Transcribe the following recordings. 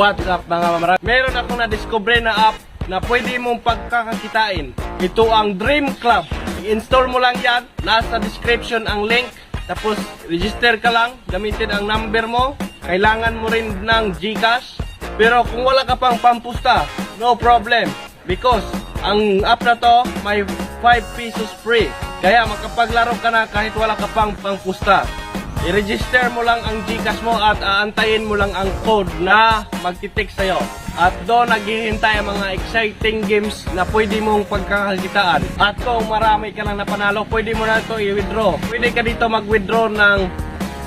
What's up mga mamarami? Meron akong na-discover na app na pwede mong pagkakakitain. Ito ang Dream Club. I-install mo lang yan. Nasa description ang link. Tapos register ka lang. Gamitin ang number mo. Kailangan mo rin ng GCash. Pero kung wala ka pang pampusta, no problem. Because ang app na to may 5 pesos free. Kaya makapaglaro ka na kahit wala ka pang pampusta. I-register mo lang ang GCash mo at aantayin mo lang ang code na magtitik sa'yo. At doon naghihintay ang mga exciting games na pwede mong pagkakakitaan. At kung marami ka lang napanalo, pwede mo na ito i-withdraw. Pwede ka dito mag-withdraw ng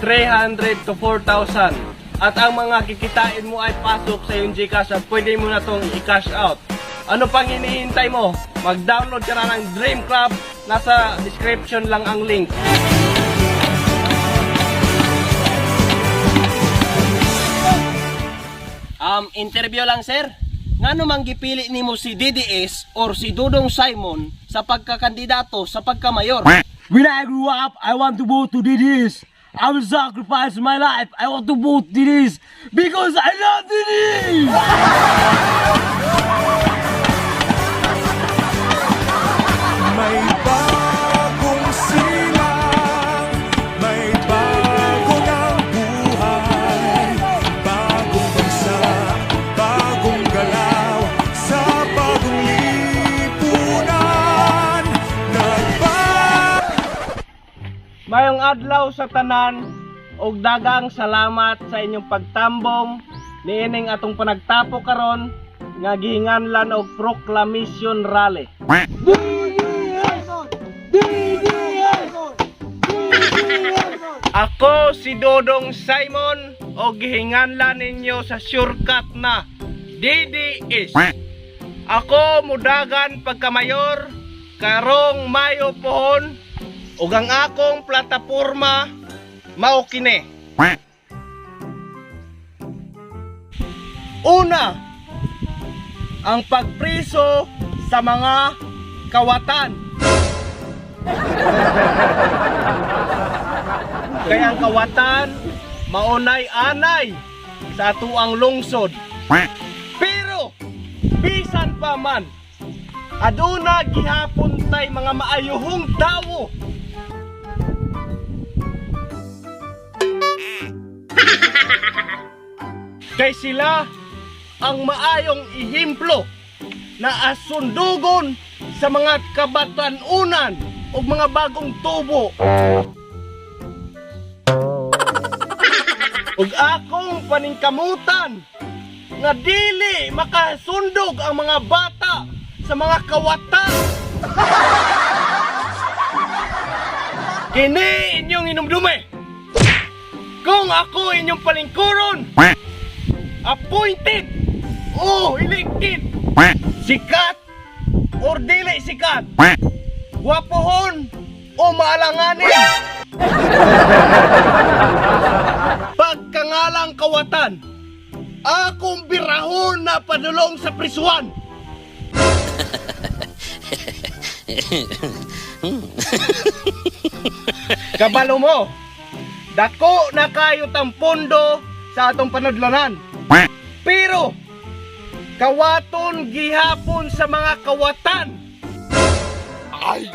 300 to 4,000. At ang mga kikitain mo ay pasok sa iyong GCash at pwede mo na itong i-cash out. Ano pang hinihintay mo? Mag-download ka na ng Dream Club. Nasa description lang ang link. Interview lang sir. Ngano mang gipili nimo si DDS or si Dudong Simon sa pagkakandidato sa pagkamayor? When I grew up, I want to vote to DDS. I will sacrifice my life. I want to vote DDS because I love DDS. May bagong silang, may bago ng buhay, bagong bansa, bagong galaw, sa bagong lipunan, Mayong adlaw sa tanan og dagang salamat sa inyong pagtambong niining atong panagtapo karon nga gihinganlan og proclamation rally. Ako si Dodong Simon o gihinganlan ninyo sa shortcut na DDS. Ako mudagan pagkamayor karong Mayo pohon ug ang akong plataporma mao kini. Una, ang pagpriso sa mga kawatan. Kaya ang kawatan maunay anay sa atuang lungsod. Pero bisan pa man aduna gihapon tay mga maayuhong tawo. Kay sila ang maayong ehemplo na asundugon sa mga kabatanunan o mga bagong tubo. Ug akong paningkamutan nga dili makasundog ang mga bata sa mga kawatan. Kini inyong inumdume. Kung ako inyong palingkuron, appointed o elected, sikat or dili sikat, gwapohon o maalanganin, pagkangalang kawatan, akong birahon na padulong sa prisuan. Kabalo mo, dako na kayo tang pondo sa atong panudlanan. Pero kawaton gihapon sa mga kawatan. Ay.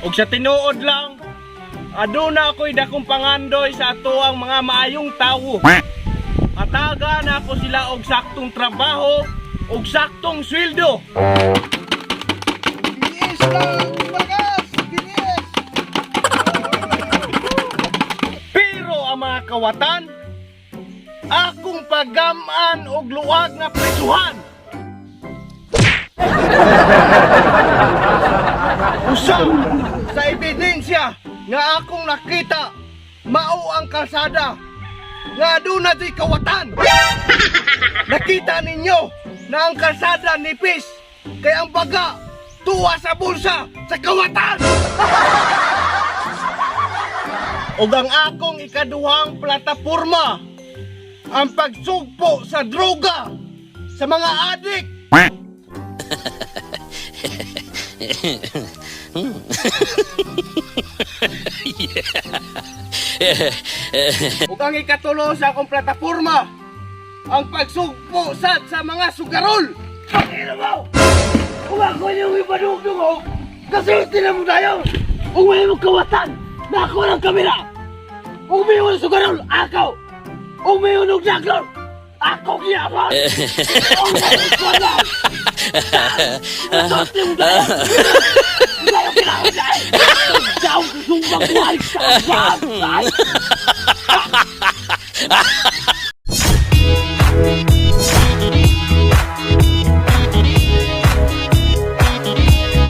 Ug sa tinuod lang, aduna ako'y dakong pangandoy sa atoang mga maayong tawo. Ataga na ako sila og saktong trabaho og saktong sweldo. Binis lang, bagas, binis. Pero ang mga kawatan, akong pagaman og luwag nga presuhan. Usap sa ebidensya nga akong nakita, mao ang kalsada nga aduna di kawatan. Nakita ninyo na ang kalsada nipis kay ang baga tuwa sa bulsa sa kawatan. Ug ang akong ikaduhang plataporma, ang pagsugpo sa droga sa mga adik. Ug ang ikatulo sa akong plataporma, ang pagsugpo sad sa mga sugarol. Pakino mo! Kung ako yung ipadugdug ko, kasi tinan mo tayo! Kung may magkawatan, na ako ng kamera! Kung may ulo sugarol, ako! Kung may unog jaglon, ako kiyapon! Kung may magkawatan, kasi mo tayo! Tayo kailangan tayo! Tayo kasumbang buhay sa bahay!